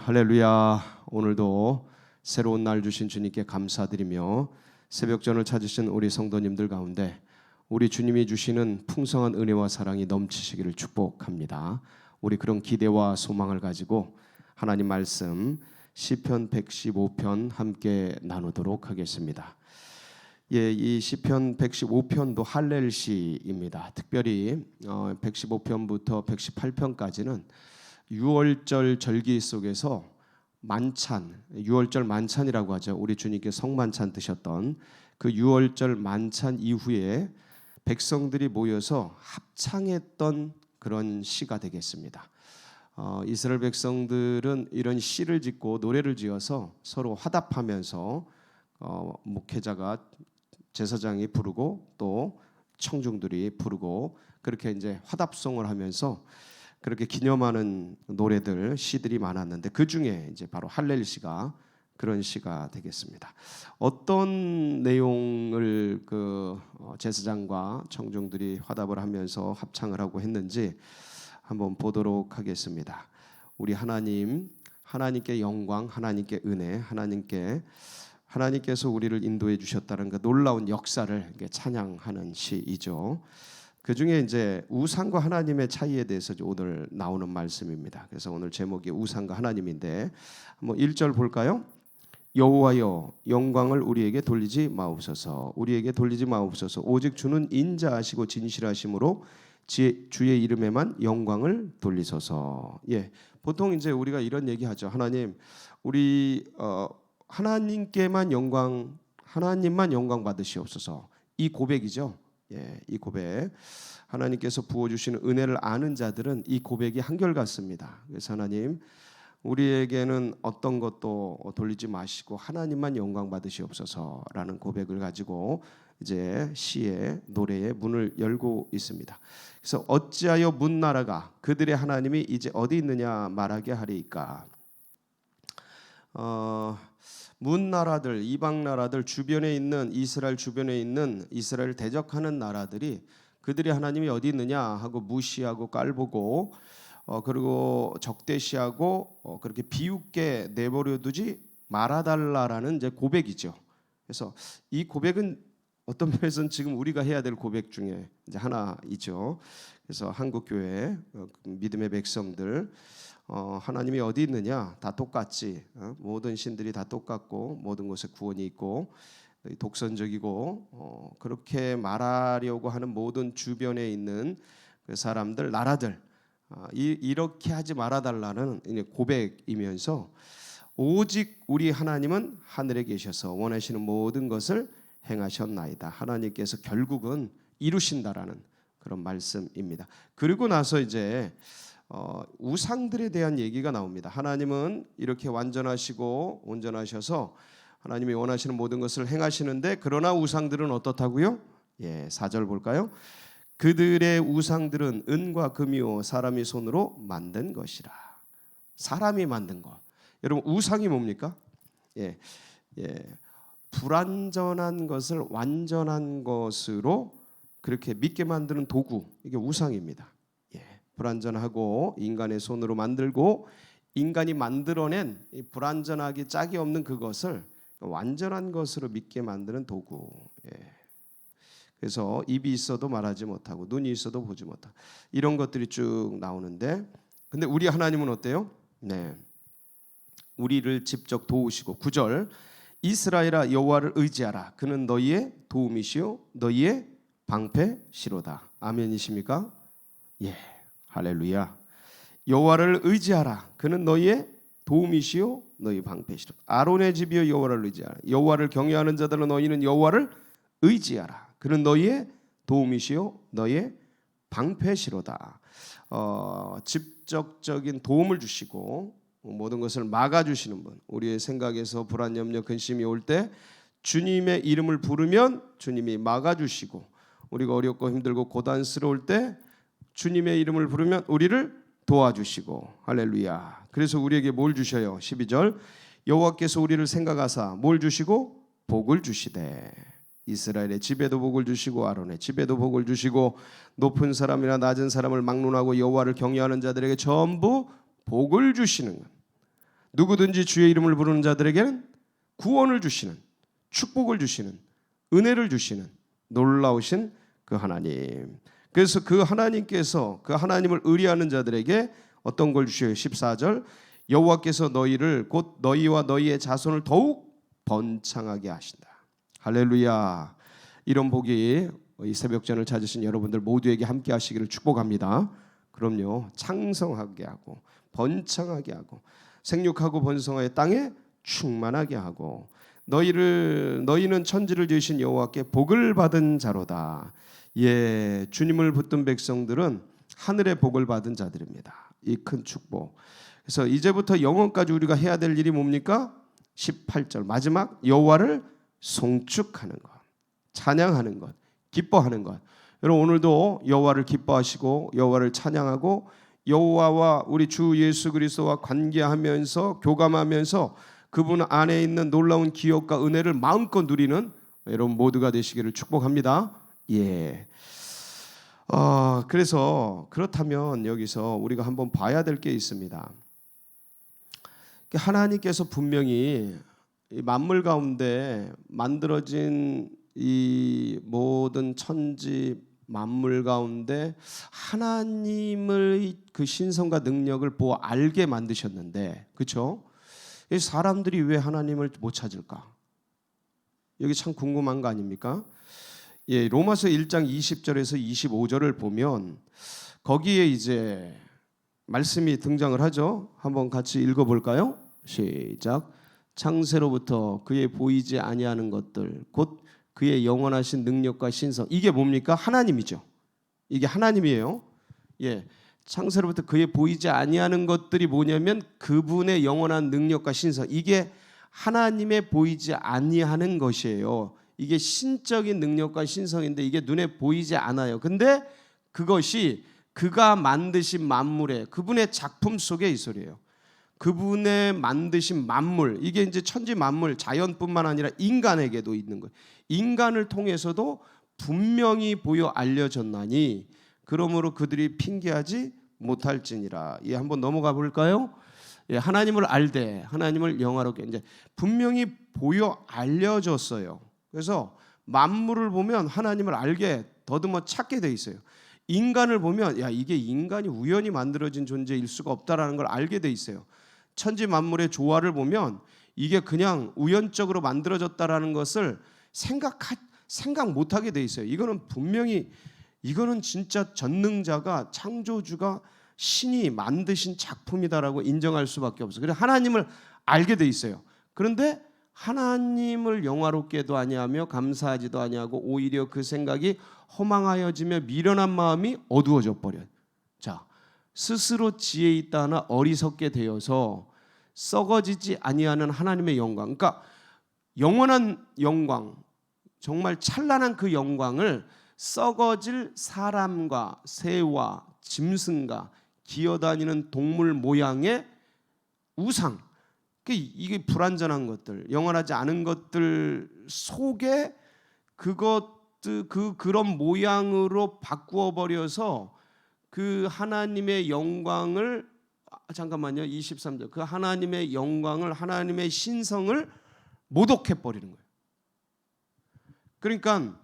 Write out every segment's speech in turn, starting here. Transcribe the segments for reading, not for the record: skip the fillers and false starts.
할렐루야. 오늘도 새로운 날 주신 주님께 감사드리며 새벽전을 찾으신 우리 성도님들 가운데 우리 주님이 주시는 풍성한 은혜와 사랑이 넘치시기를 축복합니다. 우리 그런 기대와 소망을 가지고 하나님 말씀 시편 115편 함께 나누도록 하겠습니다. 이 시편 115편도 할렐시입니다. 특별히 115편부터 118편까지는 6월절 절기 속에서 만찬, 6월절 만찬이라고 하죠. 우리 주님께 성만찬 드셨던 그 6월절 만찬 이후에 백성들이 모여서 합창했던 그런 시가 되겠습니다. 이스라엘 백성들은 이런 시를 짓고 노래를 지어서 서로 화답하면서 목회자가 제사장이 부르고 또 청중들이 부르고 그렇게 이제 화답송을 하면서 그렇게 기념하는 노래들, 시들이 많았는데 그 중에 이제 바로 할렐 시가 그런 시가 되겠습니다. 어떤 내용을 제사장과 청중들이 화답을 하면서 합창을 하고 했는지 한번 보도록 하겠습니다. 우리 하나님께 영광, 하나님께 은혜, 하나님께서 우리를 인도해 주셨다는 그 놀라운 역사를 찬양하는 시이죠. 그 중에 이제 우상과 하나님의 차이에 대해서 오늘 나오는 말씀입니다. 그래서 오늘 제목이 우상과 하나님인데 한번 1절 볼까요? 여호와여 영광을 우리에게 돌리지 마옵소서. 우리에게 돌리지 마옵소서. 오직 주는 인자하시고 진실하심으로 주의 이름에만 영광을 돌리소서. 보통 이제 우리가 이런 얘기하죠. 하나님, 우리 하나님께만 영광, 하나님만 영광 받으시옵소서. 이 고백이죠. 이 고백, 하나님께서 부어주시는 은혜를 아는 자들은 이 고백이 한결같습니다. 그래서 하나님, 우리에게는 어떤 것도 돌리지 마시고 하나님만 영광 받으시옵소서라는 고백을 가지고 이제 시의 노래의 문을 열고 있습니다. 그래서 어찌하여 문나라가 그들의 하나님이 이제 어디 있느냐 말하게 하리이까. 문나라들, 이방 나라들 주변에 있는 이스라엘 주변에 있는 이스라엘 대적하는 나라들이 그들이 하나님이 어디 있느냐 하고 무시하고 깔보고 그리고 적대시하고 그렇게 비웃게 내버려두지 말아달라라는 이제 고백이죠. 그래서 이 고백은 어떤 면에서는 지금 우리가 해야 될 고백 중에 이제 하나이죠. 그래서 한국 교회 믿음의 백성들 하나님이 어디 있느냐 다 똑같지. 모든 신들이 다 똑같고 모든 곳에 구원이 있고 독선적이고 그렇게 말하려고 하는 모든 주변에 있는 그 사람들 나라들 이렇게 하지 말아달라는 고백이면서 오직 우리 하나님은 하늘에 계셔서 원하시는 모든 것을 행하셨나이다. 하나님께서 결국은 이루신다라는 그런 말씀입니다. 그리고 나서 이제 우상들에 대한 얘기가 나옵니다. 하나님은 이렇게 완전하시고 온전하셔서 하나님이 원하시는 모든 것을 행하시는데 그러나 우상들은 어떻다고요? 4절 볼까요? 그들의 우상들은 은과 금이요 사람이 손으로 만든 것이라. 사람이 만든 것. 여러분 우상이 뭡니까? 불완전한 것을 완전한 것으로 그렇게 믿게 만드는 도구. 이게 우상입니다. 불완전하고 인간의 손으로 만들고 인간이 만들어낸 불완전하기 짝이 없는 그것을 완전한 것으로 믿게 만드는 도구. 그래서 입이 있어도 말하지 못하고 눈이 있어도 보지 못하고 이런 것들이 쭉 나오는데 근데 우리 하나님은 어때요? 우리를 직접 도우시고 9절 이스라엘아 여호와를 의지하라. 그는 너희의 도움이시요 너희의 방패시로다. 아멘이십니까? 할렐루야. 여호와를 의지하라. 그는 너희의 도움이시요 너희 방패시로. 아론의 집이여 여호와를 의지하라. 여호와를 경외하는 자들은 너희는 여호와를 의지하라. 그는 너희의 도움이시요 너희의 방패시로다. 직접적인 도움을 주시고 모든 것을 막아주시는 분. 우리의 생각에서 불안, 염려, 근심이 올 때 주님의 이름을 부르면 주님이 막아주시고 우리가 어렵고 힘들고 고단스러울 때 주님의 이름을 부르면 우리를 도와주시고 할렐루야. 그래서 우리에게 뭘 주셔요? 12절 여호와께서 우리를 생각하사 뭘 주시고 복을 주시되 이스라엘의 집에도 복을 주시고 아론의 집에도 복을 주시고 높은 사람이나 낮은 사람을 막론하고 여호와를 경외하는 자들에게 전부 복을 주시는 것. 누구든지 주의 이름을 부르는 자들에게는 구원을 주시는, 축복을 주시는, 은혜를 주시는 놀라우신 그 하나님. 그래서 그 하나님께서 그 하나님을 의뢰하는 자들에게 어떤 걸 주셔요? 14절, 여호와께서 너희를 곧 너희와 너희의 자손을 더욱 번창하게 하신다. 할렐루야. 이런 복이 이 새벽전을 찾으신 여러분들 모두에게 함께 하시기를 축복합니다. 그럼요, 창성하게 하고 번창하게 하고 생육하고 번성하여 땅에 충만하게 하고 너희는 천지를 지으신 여호와께 복을 받은 자로다. 예, 주님을 붙든 백성들은 하늘의 복을 받은 자들입니다. 이 큰 축복. 그래서 이제부터 영원까지 우리가 해야 될 일이 뭡니까? 18절 마지막, 여호와를 송축하는 것, 찬양하는 것, 기뻐하는 것. 여러분, 오늘도 여호와를 기뻐하시고 여호와를 찬양하고 여호와와 우리 주 예수 그리스도와 관계하면서 교감하면서 그분 안에 있는 놀라운 기업과 은혜를 마음껏 누리는 여러분 모두가 되시기를 축복합니다. 예. 그래서 그렇다면 여기서 우리가 한번 봐야 될 게 있습니다. 하나님께서 분명히 이 만물 가운데 만들어진 이 모든 천지 만물 가운데 하나님의 그 신성과 능력을 보아 알게 만드셨는데, 그렇죠? 사람들이 왜 하나님을 못 찾을까? 여기 참 궁금한 거 아닙니까? 예, 로마서 1장 20절에서 25절을 보면 거기에 이제 말씀이 등장을 하죠. 한번 같이 읽어볼까요? 시작. 창세로부터 그의 보이지 아니하는 것들 곧 그의 영원하신 능력과 신성, 이게 뭡니까? 하나님이죠. 이게 하나님이에요. 예, 창세로부터 그의 보이지 아니하는 것들이 뭐냐면 그분의 영원한 능력과 신성, 이게 하나님의 보이지 아니하는 것이에요. 이게 신적인 능력과 신성인데 이게 눈에 보이지 않아요. 근데 그것이 그가 만드신 만물에, 그분의 작품 속에 있으래요. 그분의 만드신 만물, 이게 이제 천지 만물, 자연뿐만 아니라 인간에게도 있는 거예요. 인간을 통해서도 분명히 보여 알려졌나니 그러므로 그들이 핑계하지 못할지니라. 예, 한번 넘어가 볼까요? 예, 하나님을 알되 하나님을 영화롭게 이제 분명히 보여 알려졌어요. 그래서 만물을 보면 하나님을 알게 더듬어 찾게 돼 있어요. 인간을 보면 야, 이게 인간이 우연히 만들어진 존재일 수가 없다라는 걸 알게 돼 있어요. 천지 만물의 조화를 보면 이게 그냥 우연적으로 만들어졌다라는 것을 생각 못하게 돼 있어요. 이거는 분명히, 이거는 진짜 전능자가, 창조주가, 신이 만드신 작품이다라고 인정할 수밖에 없어요. 그래서 하나님을 알게 돼 있어요. 그런데 하나님을 영화롭게도 아니하며 감사하지도 아니하고 오히려 그 생각이 허망하여지며 미련한 마음이 어두워져 버려요. 자, 스스로 지혜 있다 하나 어리석게 되어서 썩어지지 아니하는 하나님의 영광, 그러니까 영원한 영광, 정말 찬란한 그 영광을 썩어질 사람과 새와 짐승과 기어다니는 동물 모양의 우상, 이게 불완전한 것들, 영원하지 않은 것들 속에 그런 모양으로 바꾸어 버려서 그 하나님의 영광을, 잠깐만요, 23절, 그 하나님의 영광을, 하나님의 신성을 모독해 버리는 거예요. 그러니까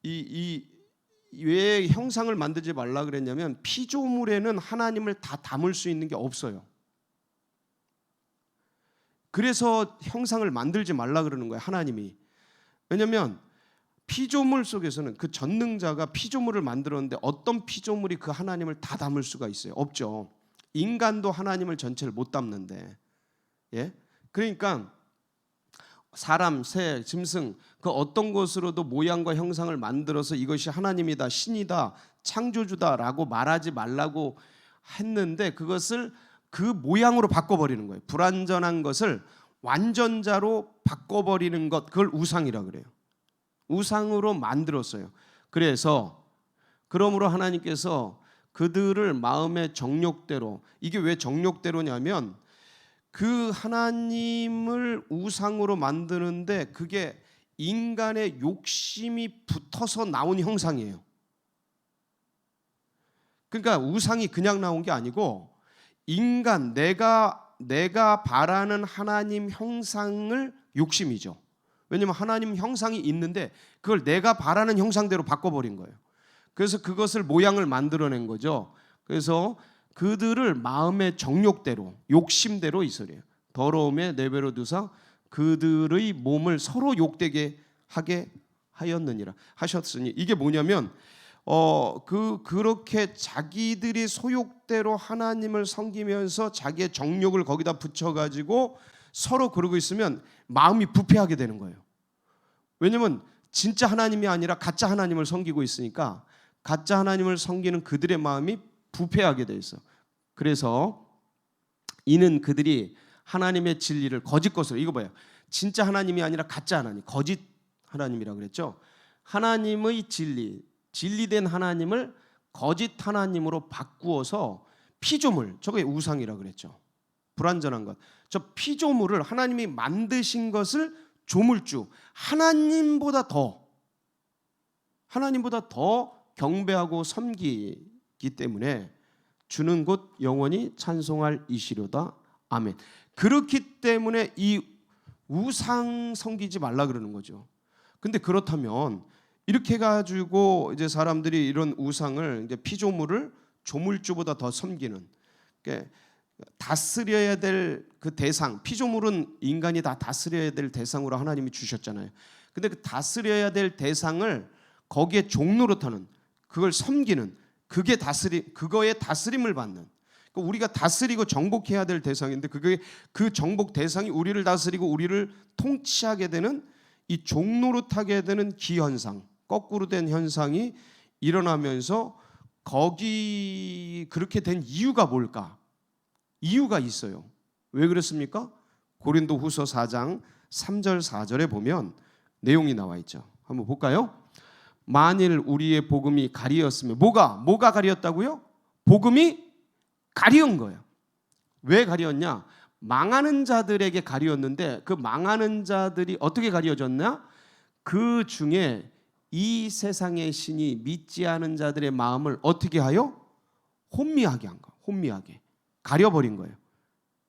왜 형상을 만들지 말라 그랬냐면 피조물에는 하나님을 다 담을 수 있는 게 없어요. 그래서 형상을 만들지 말라 그러는 거예요, 하나님이. 왜냐하면 피조물 속에서는 그 전능자가 피조물을 만들었는데 어떤 피조물이 그 하나님을 다 담을 수가 있어요? 없죠. 인간도 하나님을 전체를 못 담는데, 예? 그러니까 사람, 새, 짐승 그 어떤 것으로도 모양과 형상을 만들어서 이것이 하나님이다, 신이다, 창조주다라고 말하지 말라고 했는데 그것을 그 모양으로 바꿔버리는 거예요. 불완전한 것을 완전자로 바꿔버리는 것, 그걸 우상이라 그래요. 우상으로 만들었어요. 그래서 그러므로 하나님께서 그들을 마음의 정욕대로, 이게 왜 정욕대로냐면 그 하나님을 우상으로 만드는데 그게 인간의 욕심이 붙어서 나온 형상이에요. 그러니까 우상이 그냥 나온 게 아니고 인간, 내가 내가 바라는 하나님 형상을 욕심이죠. 왜냐하면 하나님 형상이 있는데 그걸 내가 바라는 형상대로 바꿔버린 거예요. 그래서 그것을 모양을 만들어낸 거죠. 그래서 그들을 마음의 정욕대로 욕심대로 이스라엘 더러움에 내버려 두사 그들의 몸을 서로 욕되게 하게 하였느니라 하셨으니, 이게 뭐냐면 그렇게 자기들이 소욕대로 하나님을 섬기면서 자기의 정욕을 거기다 붙여가지고 서로 그러고 있으면 마음이 부패하게 되는 거예요. 왜냐면 진짜 하나님이 아니라 가짜 하나님을 섬기고 있으니까 가짜 하나님을 섬기는 그들의 마음이 부패하게 돼 있어. 그래서 이는 그들이 하나님의 진리를 거짓 것으로, 이거 봐요. 진짜 하나님이 아니라 가짜 하나님, 거짓 하나님이라고 그랬죠. 하나님의 진리된 하나님을 거짓 하나님으로 바꾸어서 피조물, 저게 우상이라고 그랬죠. 불완전한 것. 저 피조물을 하나님이 만드신 것을 조물주, 하나님보다 더 경배하고 섬기기 때문에 주는 곧 영원히 찬송할 이시로다. 아멘. 그렇기 때문에 이 우상 섬기지 말라 그러는 거죠. 근데 그렇다면 이렇게 가지고 이제 사람들이 이런 우상을, 이제 피조물을 조물주보다 더 섬기는, 그러니까 다스려야 될 그 대상, 피조물은 인간이 다 다스려야 될 대상으로 하나님이 주셨잖아요. 근데 그 다스려야 될 대상을 거기에 종노릇하는, 그걸 섬기는, 그거에 다스림을 받는, 그러니까 우리가 다스리고 정복해야 될 대상인데 그 정복 대상이 우리를 다스리고 우리를 통치하게 되는 이 종노릇하게 되는 기현상, 거꾸로 된 현상이 일어나면서 거기 그렇게 된 이유가 뭘까? 이유가 있어요. 왜 그렇습니까? 고린도후서 4장 3절 4절에 보면 내용이 나와 있죠. 한번 볼까요? 만일 우리의 복음이 가리었으면, 뭐가 가리었다고요? 복음이 가리운 거예요. 왜 가리었냐? 망하는 자들에게 가리었는데 그 망하는 자들이 어떻게 가리워졌냐? 그 중에 이 세상의 신이 믿지 않은 자들의 마음을 어떻게 하여? 혼미하게 한 거. 혼미하게 가려버린 거예요.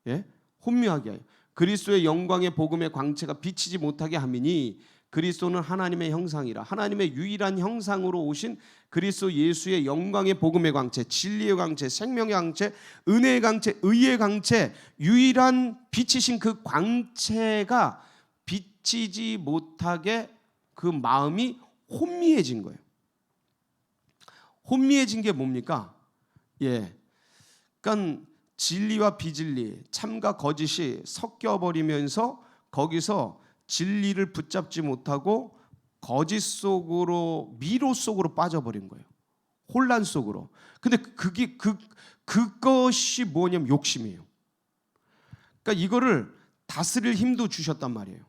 예? 혼미하게 하여 그리스도의 영광의 복음의 광채가 비치지 못하게 함이니, 그리스도는 하나님의 형상이라, 하나님의 유일한 형상으로 오신 그리스도 예수의 영광의 복음의 광채, 진리의 광채, 생명의 광채, 은혜의 광채, 의의 광채, 유일한 빛이신 그 광채가 비치지 못하게 그 마음이 혼미해진 거예요. 혼미해진 게 뭡니까? 그러니까 진리와 비진리, 참과 거짓이 섞여버리면서 거기서 진리를 붙잡지 못하고 거짓 속으로, 미로 속으로 빠져버린 거예요. 혼란 속으로. 근데 그것이 뭐냐면 욕심이에요. 그러니까 이거를 다스릴 힘도 주셨단 말이에요.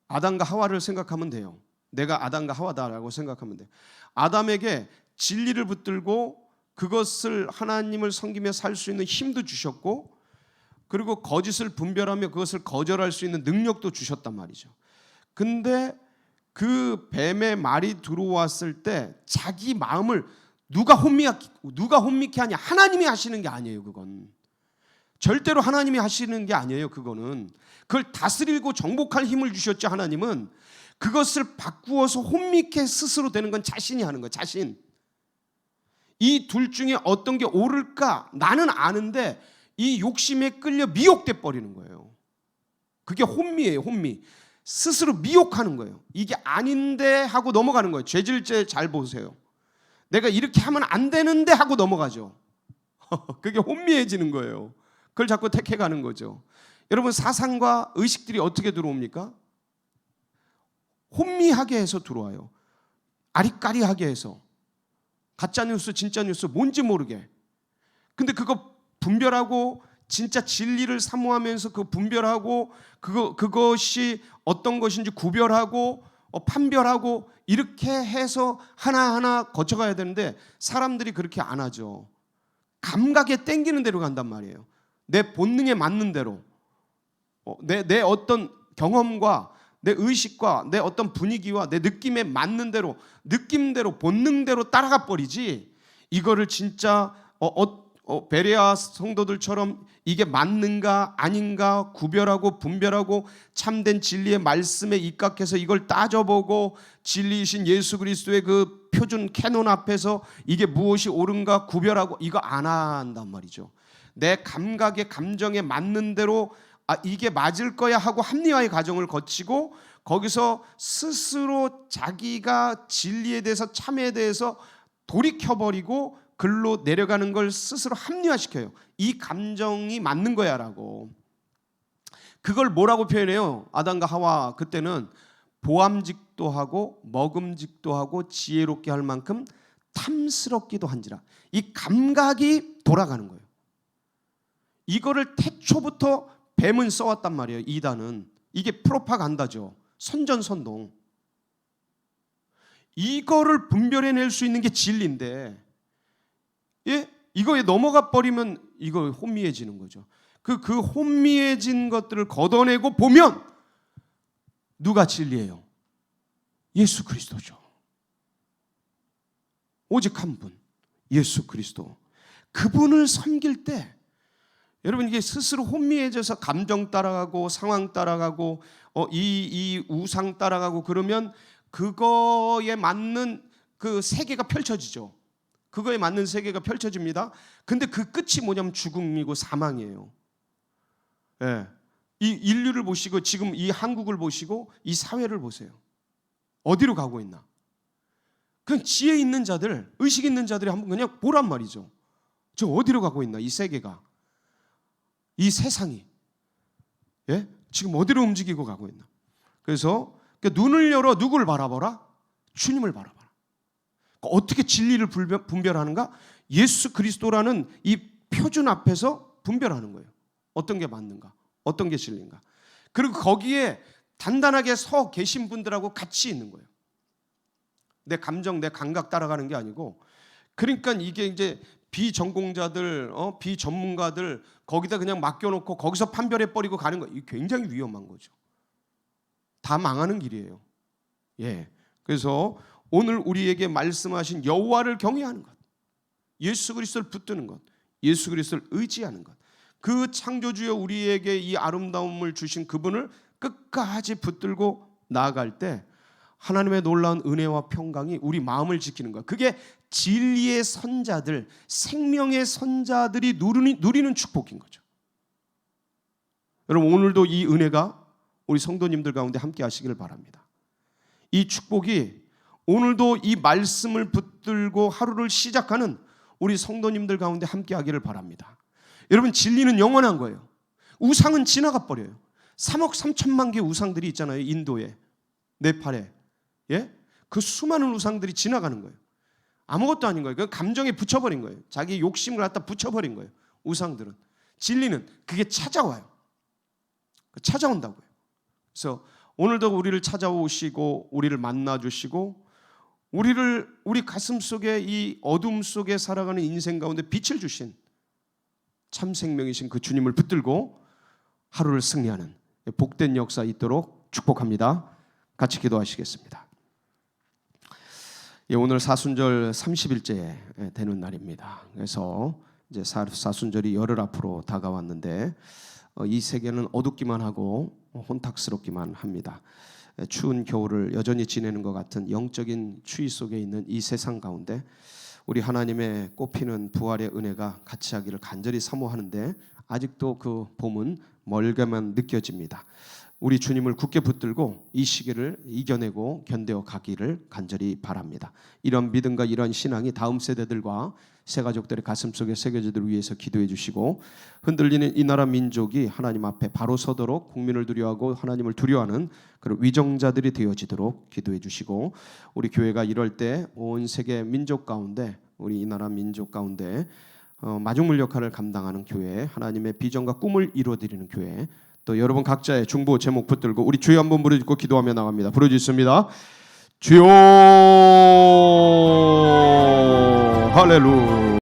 아담과 하와를 생각하면 돼요. 내가 아담과 하와다라고 생각하면 돼요. 아담에게 진리를 붙들고 그것을 하나님을 섬기며 살 수 있는 힘도 주셨고, 그리고 거짓을 분별하며 그것을 거절할 수 있는 능력도 주셨단 말이죠. 근데 그 뱀의 말이 들어왔을 때 자기 마음을 누가 혼미케 하냐? 하나님이 하시는 게 아니에요. 그건 절대로 하나님이 하시는 게 아니에요. 그거는 그걸 다스리고 정복할 힘을 주셨죠. 하나님은 그것을 바꾸어서 혼미케 스스로 되는 건 자신이 하는 거예요. 자신. 이 둘 중에 어떤 게 옳을까? 나는 아는데 이 욕심에 끌려 미혹돼 버리는 거예요. 그게 혼미예요. 혼미. 스스로 미혹하는 거예요. 이게 아닌데 하고 넘어가는 거예요. 죄질죄 잘 보세요. 내가 이렇게 하면 안 되는데 하고 넘어가죠. 그게 혼미해지는 거예요. 그걸 자꾸 택해가는 거죠. 여러분, 사상과 의식들이 어떻게 들어옵니까? 혼미하게 해서 들어와요. 아리까리하게 해서. 가짜 뉴스, 진짜 뉴스 뭔지 모르게. 근데 그거 분별하고 진짜 진리를 사모하면서 그 분별하고 그것이 어떤 것인지 구별하고 판별하고 이렇게 해서 하나하나 거쳐가야 되는데 사람들이 그렇게 안 하죠. 감각에 땡기는 대로 간단 말이에요. 내 본능에 맞는 대로, 내 어떤 경험과 내 의식과 내 어떤 분위기와 내 느낌에 맞는 대로, 느낌대로, 본능대로 따라가 버리지, 이거를 진짜 베레아 성도들처럼 이게 맞는가 아닌가 구별하고 분별하고 참된 진리의 말씀에 입각해서 이걸 따져보고 진리이신 예수 그리스도의 그 표준 캐논 앞에서 이게 무엇이 옳은가 구별하고 이거 안 한단 말이죠. 내 감각에 감정에 맞는 대로 이게 맞을 거야 하고 합리화의 과정을 거치고 거기서 스스로 자기가 진리에 대해서 참에 대해서 돌이켜버리고 글로 내려가는 걸 스스로 합리화시켜요. 이 감정이 맞는 거야 라고. 그걸 뭐라고 표현해요? 아담과 하와 그때는 보암직도 하고 먹음직도 하고 지혜롭게 할 만큼 탐스럽기도 한지라. 이 감각이 돌아가는 거예요. 이거를 태초부터 뱀은 써왔단 말이에요. 이단은. 이게 프로파간다죠. 선전선동. 이거를 분별해낼 수 있는 게 진리인데 이거에 넘어가 버리면 이거 혼미해지는 거죠. 그 혼미해진 것들을 걷어내고 보면 누가 진리예요? 예수 그리스도죠. 오직 한 분, 예수 그리스도. 그분을 섬길 때 여러분 이게 스스로 혼미해져서 감정 따라가고 상황 따라가고 이 우상 따라가고 그러면 그거에 맞는 그 세계가 펼쳐지죠. 그거에 맞는 세계가 펼쳐집니다. 근데 그 끝이 뭐냐면 죽음이고 사망이에요. 예. 이 인류를 보시고 지금 이 한국을 보시고 이 사회를 보세요. 어디로 가고 있나? 그냥 지혜 있는 자들, 의식 있는 자들이 한번 그냥 보란 말이죠. 저 어디로 가고 있나? 이 세계가, 이 세상이, 예? 지금 어디로 움직이고 가고 있나? 그래서 눈을 열어 누구를 바라보라? 주님을 바라봐라. 어떻게 진리를 분별하는가? 예수 그리스도라는 이 표준 앞에서 분별하는 거예요. 어떤 게 맞는가? 어떤 게 진리인가? 그리고 거기에 단단하게 서 계신 분들하고 같이 있는 거예요. 내 감정, 내 감각 따라가는 게 아니고. 그러니까 이게 이제 비전공자들, 비전문가들 거기다 그냥 맡겨놓고 거기서 판별해버리고 가는 거, 이게 굉장히 위험한 거죠. 다 망하는 길이에요. 예. 그래서 오늘 우리에게 말씀하신 여호와를 경외하는 것, 예수 그리스도를 붙드는 것, 예수 그리스도를 의지하는 것, 그 창조주여 우리에게 이 아름다움을 주신 그분을 끝까지 붙들고 나아갈 때 하나님의 놀라운 은혜와 평강이 우리 마음을 지키는 것, 그게 진리의 선자들, 생명의 선자들이 누리는 축복인 거죠. 여러분 오늘도 이 은혜가 우리 성도님들 가운데 함께 하시기를 바랍니다. 이 축복이 오늘도 이 말씀을 붙들고 하루를 시작하는 우리 성도님들 가운데 함께 하기를 바랍니다. 여러분 진리는 영원한 거예요. 우상은 지나가 버려요. 3억 3천만 개의 우상들이 있잖아요. 인도에, 네팔에. 예? 그 수많은 우상들이 지나가는 거예요. 아무것도 아닌 거예요. 그 감정에 붙여버린 거예요. 자기 욕심을 갖다 붙여버린 거예요. 우상들은. 진리는 그게 찾아와요. 찾아온다고요. 그래서 오늘도 우리를 찾아오시고 우리를 만나주시고 우리 가슴 속에 이 어둠 속에 살아가는 인생 가운데 빛을 주신 참 생명이신 그 주님을 붙들고 하루를 승리하는 복된 역사 있도록 축복합니다. 같이 기도하시겠습니다. 예, 오늘 사순절 30일째 되는 날입니다. 그래서 이제 사순절이 열흘 앞으로 다가왔는데 이 세계는 어둡기만 하고 혼탁스럽기만 합니다. 추운 겨울을 여전히 지내는 것 같은 영적인 추위 속에 있는 이 세상 가운데 우리 하나님의 꽃피는 부활의 은혜가 같이 하기를 간절히 사모하는데 아직도 그 봄은 멀게만 느껴집니다. 우리 주님을 굳게 붙들고 이 시기를 이겨내고 견뎌 가기를 간절히 바랍니다. 이런 믿음과 이런 신앙이 다음 세대들과 새 가족들의 가슴속에 새겨지도록 위해서 기도해 주시고 흔들리는 이 나라 민족이 하나님 앞에 바로 서도록 국민을 두려워하고 하나님을 두려워하는 그런 위정자들이 되어지도록 기도해 주시고 우리 교회가 이럴 때 온 세계 민족 가운데 우리 이 나라 민족 가운데 마중물 역할을 감당하는 교회, 하나님의 비전과 꿈을 이루어드리는 교회, 또 여러분 각자의 중보 제목 붙들고 우리 주여 한번 부르짖고 기도하며 나갑니다. 부르짖습니다. 주여 할렐루야.